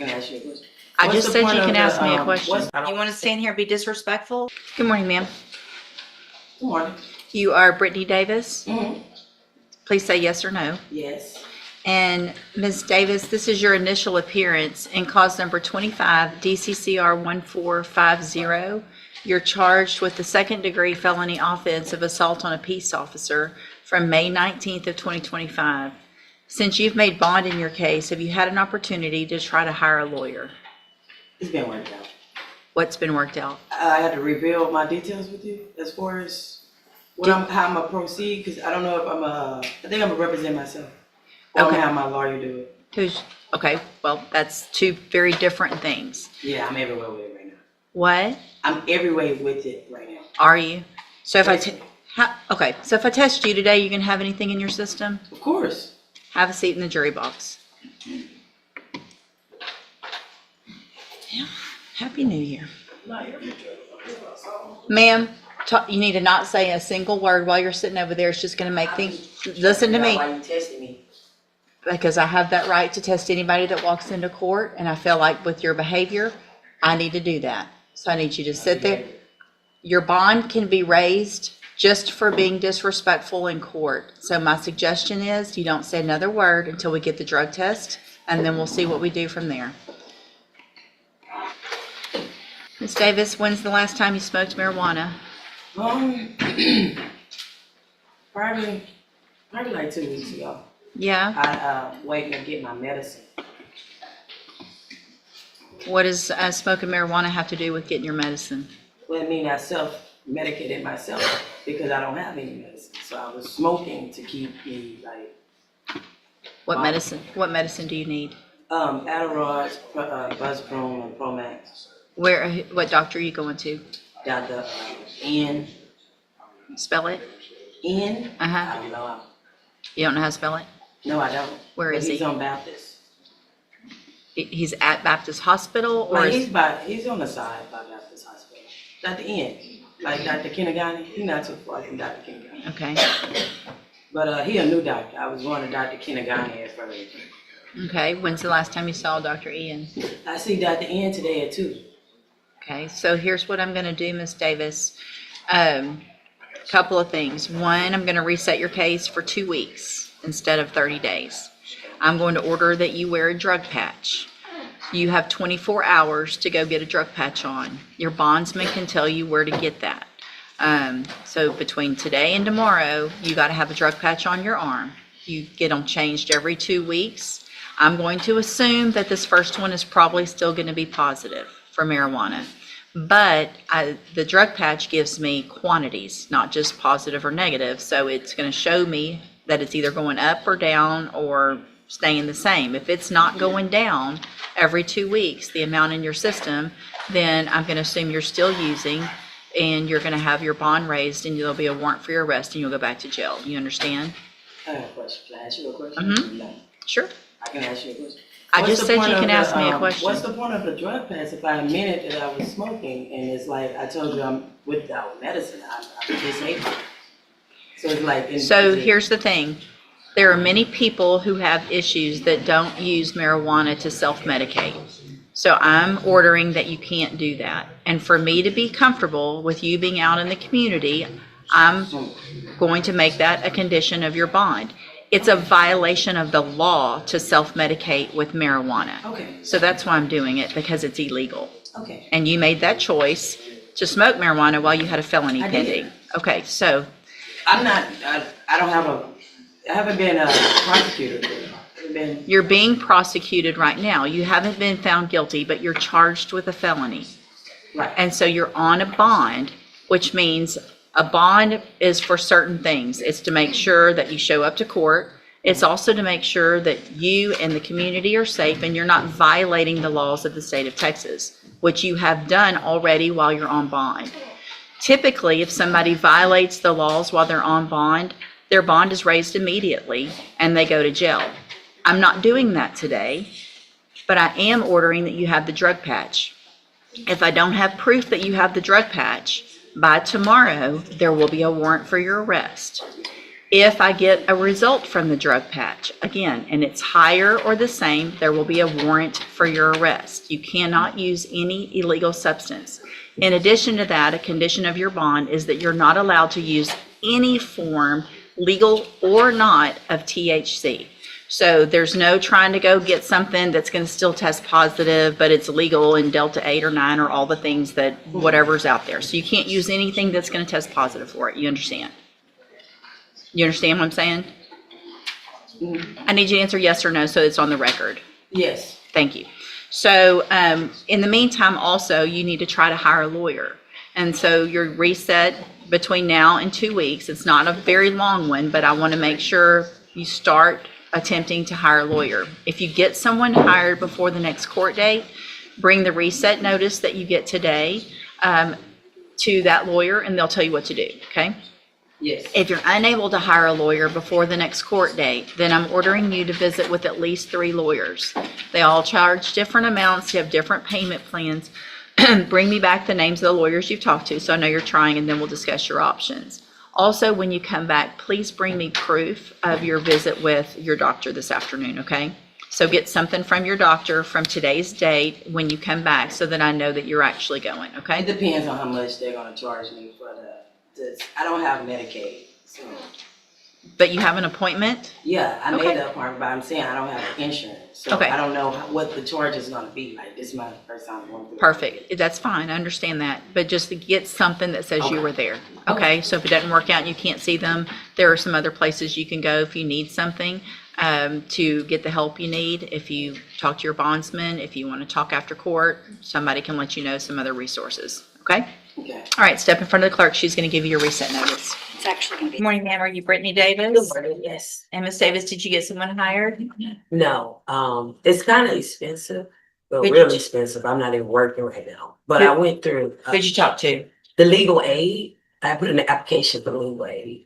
can ask you a question. I What's just the said point you of can the, ask me a question. You want to stand here and be disrespectful? Good morning, ma'am. Good morning. You are Brittany Davis. Mm-hmm. Please say yes or no. Yes. And Ms. Davis, this is your initial appearance in cause number 25, DCCR 1450. You're charged with the second-degree felony offense of assault on a peace officer from May 19th of 2025. Since you've made bond in your case, have you had an opportunity to try to hire a lawyer? It's been worked out. What's been worked out? I had to reveal my details with you as far as how I'm gonna proceed, because I don't know if I think I'm gonna represent myself. Or I'm Okay. gonna have my lawyer do it. Okay, well, that's two very different things. Yeah, I'm everywhere with it right now. What I'm everywhere with it right now. are you? So if Yes. so if I test you today, you can have anything in your system? Of course. Have a seat in the jury box. Yeah. Happy New Year. Ma'am, you need to not say a single word while you're sitting over there. It's just going to make things, listen to me, Why you testing me? because I have that right to test anybody that walks into court, and I feel like with your behavior, I need to do that. So I need you to sit there. Your bond can be raised just for being disrespectful in court. So my suggestion is you don't say another word until we get the drug test, and then we'll see what we do from there. Ms. Davis, when's the last time you smoked marijuana? Probably like 2 weeks ago. Yeah? I waiting to get my medicine. What does smoking marijuana have to do with getting your medicine? Well, I mean, I self-medicated myself because I don't have any medicine. So I was smoking to keep me like, What medicine do you need? Adderall, Buzzprone, and Promax. What doctor are you going to? Got the N. Spell it? N? I Uh-huh. don't know. You don't know how to spell it? No, I don't. Where is He's he? on Baptist. He's at Baptist Hospital, or Like he's on the side by Baptist Hospital. At the end. Like Dr. Kinagani. He's not too far from Dr. Kinagani. okay. But he a new doctor. I was going to Dr. Kinagani at first. Okay, when's the last time you saw Dr. Ian? I see Dr. N today at 2. Okay, so here's what I'm gonna do, Ms. Davis. Couple of things. One, I'm gonna reset your case for 2 weeks instead of 30 days. I'm going to order that you wear a drug patch. You have 24 hours to go get a drug patch on. Your bondsman can tell you where to get that. So between today and tomorrow, you gotta have a drug patch on your arm. You get them changed every 2 weeks. I'm going to assume that this first one is probably still gonna be positive for marijuana. But the drug patch gives me quantities, not just positive or negative. So it's going to show me that it's either going up or down or staying the same. If it's not going down every 2 weeks, the amount in your system, then I'm going to assume you're still using, and you're going to have your bond raised, and there'll be a warrant for your arrest, and you'll go back to jail. You understand? I have a question. Can I ask you a question? Mm-hmm. No. Sure. I can ask you a question. I What's just the said point you of can ask me a What's question. the point of the drug pass if I admitted that I was smoking and it's like I told you I'm without medicine, I'm disabled. So it's like. So here's the thing. There are many people who have issues that don't use marijuana to self-medicate. So I'm ordering that you can't do that. And for me to be comfortable with you being out in the community, I'm going to make that a condition of your bond. It's a violation of the law to self-medicate with marijuana. Okay. So that's why I'm doing it, because it's illegal. Okay. And you made that choice to smoke marijuana while you had a felony I pending. did. Okay, so I'm not. I haven't been prosecuted. I haven't been. you're being prosecuted right now. You haven't been found guilty, but you're charged with a felony. Right. And so you're on a bond, which means a bond is for certain things. It's to make sure that you show up to court. It's also to make sure that you and the community are safe and you're not violating the laws of the state of Texas, which you have done already while you're on bond. Typically, if somebody violates the laws while they're on bond, their bond is raised immediately and they go to jail. I'm not doing that today, but I am ordering that you have the drug patch. If I don't have proof that you have the drug patch, by tomorrow, there will be a warrant for your arrest. If I get a result from the drug patch, again, and it's higher or the same, there will be a warrant for your arrest. You cannot use any illegal substance. In addition to that, a condition of your bond is that you're not allowed to use any form, legal or not, of THC. So there's no trying to go get something that's going to still test positive, but it's legal in Delta 8 or 9 or all the things that whatever's out there. So you can't use anything that's going to test positive for it. You understand? You understand what I'm saying? I need you to answer yes or no so it's on the record. Yes. Thank you. So in the meantime, also, you need to try to hire a lawyer. And so your reset between now and 2 weeks, it's not a very long one, but I want to make sure you start attempting to hire a lawyer. If you get someone hired before the next court date, bring the reset notice that you get today to that lawyer and they'll tell you what to do, okay? Yes. If you're unable to hire a lawyer before the next court date, then I'm ordering you to visit with at least 3 lawyers. They all charge different amounts, you have different payment plans. Bring me back the names of the lawyers you've talked to so I know you're trying, and then we'll discuss your options. Also, when you come back, please bring me proof of your visit with your doctor this afternoon, okay? So get something from your doctor from today's date when you come back so that I know that you're actually going, It okay? depends on how much they're gonna charge me for I don't have Medicaid, so, But you have an appointment? yeah, I Okay. made the appointment, but I'm saying I don't have insurance. So Okay. I don't know what the charge is gonna be, like, this is my first time going through it. Perfect. That's fine. I understand that. But just to get something that says you Okay. were there. Okay? So if it doesn't work out and you can't see them, there are some other places you can go if you need something to get the help you need. If you talk to your bondsman, if you want to talk after court, somebody can let you know some other resources. Okay? Okay. All right. Step in front of the clerk. She's going to give you your reset notice. It's actually gonna be. Good morning, ma'am. Are you Brittany Davis? Good morning, yes. And Miss Davis, did you get someone hired? No, it's kind of expensive, but Who'd you really ch- expensive. I'm not even working right now. But I went through Who'd you talk to? the legal aid. I put in an application for legal aid.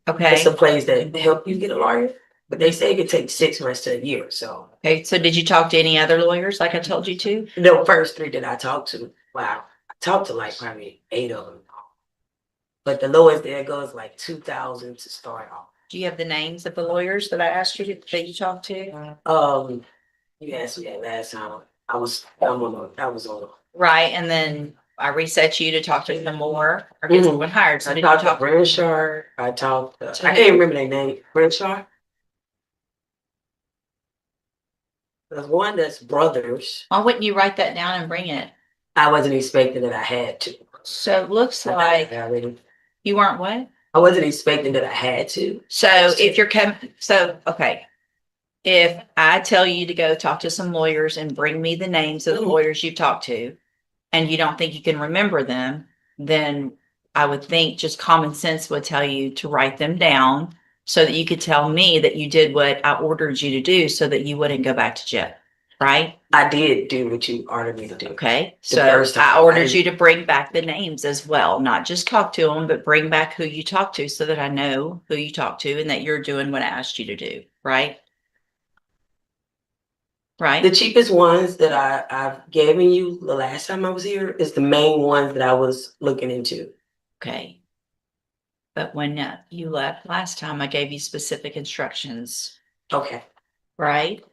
Okay. It's a place that help you get a lawyer, but they say it could take 6 months to a year. So Okay. So did you talk to any other lawyers like I told you to? the first 3 that I talked to, wow, I talked to like probably 8 of them. But the lowest there goes like 2,000 to start off. Do you have the names of the lawyers that I asked you to, that you talked to? You asked me that last time. I was on. Right. And then I reset you to talk to them more or get Mhm. someone hired. So I did you talked to talk? Brenshaw. I talked. To I who? can't remember their name. Brenshaw. There's one that's brothers. Why wouldn't you write that down and bring it? I wasn't expecting that I had to. So it looks I like already. you weren't what? I wasn't expecting that I had to. So if you're okay. If I tell you to go talk to some lawyers and bring me the names of the Mhm. lawyers you've talked to, and you don't think you can remember them, then I would think just common sense would tell you to write them down so that you could tell me that you did what I ordered you to do so that you wouldn't go back to jail, right? I did do what you ordered me to do. Okay, The so first time, I ordered I- you to bring back the names as well, not just talk to them, but bring back who you talked to so that I know who you talked to and that you're doing what I asked you to do, right? The Right? cheapest ones that I've given you the last time I was here is the main ones that I was looking into. Okay. But when you left last time, I gave you specific instructions, Okay. right?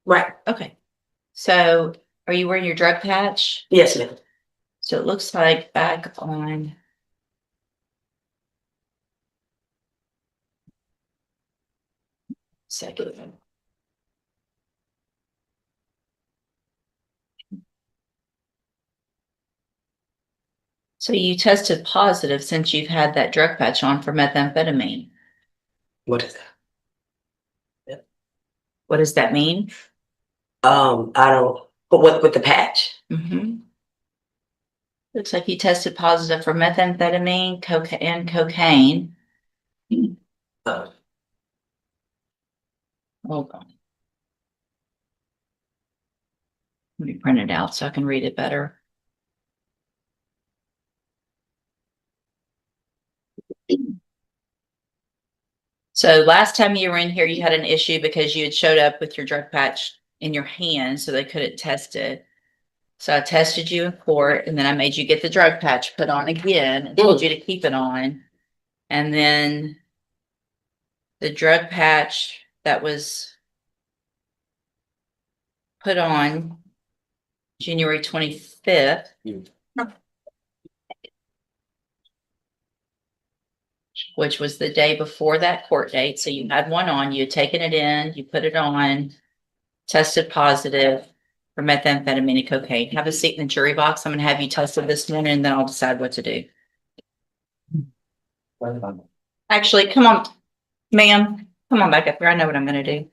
Right. Okay. So are you wearing your drug patch? Yes, ma'am. So it looks like back on. Second. So you tested positive since you've had that drug patch on for methamphetamine. What is that? What does that mean? I don't. But what with the patch? Mm-hmm. Looks like you tested positive for methamphetamine, cocaine. Uh, Hold on. Let me print it out so I can read it better. So last time you were in here, you had an issue because you had showed up with your drug patch in your hand, so they couldn't test it. So I tested you in court, and then I made you get the drug patch put on again and told you to keep it on. And then the drug patch that was put on January 25th. Which was the day before that court date. So you had one on, you had taken it in, you put it on, tested positive for methamphetamine and cocaine. Have a seat in the jury box. I'm gonna have you tested this morning and then I'll decide what to do. Actually, come on, ma'am, come on back up here. I know what I'm gonna do.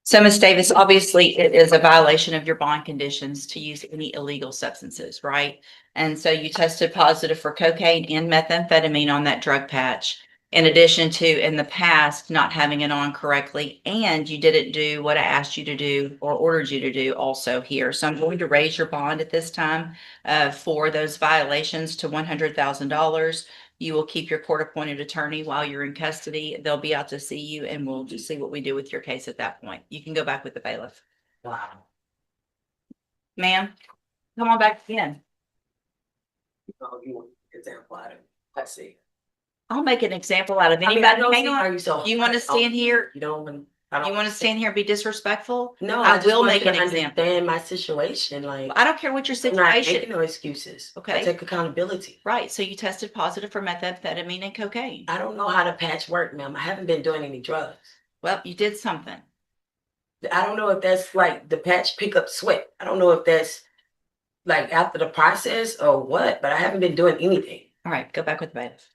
So, Ms. Davis, obviously it is a violation of your bond conditions to use any illegal substances, right? And so you tested positive for cocaine and methamphetamine on that drug patch, in addition to in the past not having it on correctly, and you didn't do what I asked you to do or ordered you to do also here. So I'm going to raise your bond at this time for those violations to $100,000. You will keep your court-appointed attorney while you're in custody. They'll be out to see you, and we'll just see what we do with your case at that point. You can go back with the bailiff. Wow. Ma'am, come on back in. Oh, you want an example out of it? Let's see. I'll make an example out of I mean, anybody. I don't Hang see on. how you so. You want to stand here? You don't want. You want to stand here and be disrespectful? No, I I just will want make you an to example. understand my situation. Like, I don't care what your I'm not making situation. no excuses. Okay. I take accountability. Right, so you tested positive for methamphetamine and cocaine. I don't know how the patch work, ma'am. I haven't been doing any drugs. Well, you did something. I don't know if that's like the patch pick up sweat. I don't know if that's like after the process or what, but I haven't been doing anything. All right, go back with the bailiff.